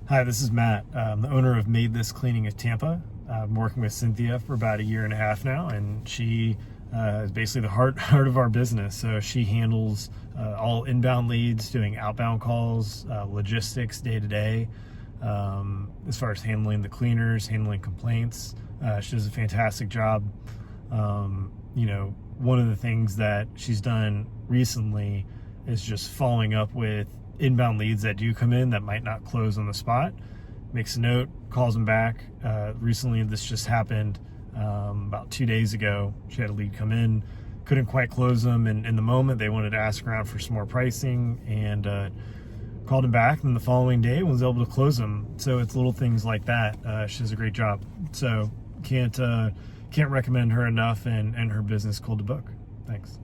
Hi, this is Matt. I'm the owner of MaidThis Cleaning of Tampa. I'm working with Cynthia for about a year and a half now, and she is basically the heart of our business. So she handles all inbound leads, doing outbound calls, logistics day to day, as far as handling the cleaners, handling complaints. She does a fantastic job. One of the things that she's done recently is just following up with inbound leads that do come in that might not close on the spot. Makes a note, calls them back. Recently, this just happened about 2 days ago. She had a lead come in, couldn't quite close them, and in the moment they wanted to ask around for some more pricing, and called him back, and the following day was able to close them. So it's little things like that. She does a great job. So can't recommend her enough, and her business, Cold2Booked. Thanks.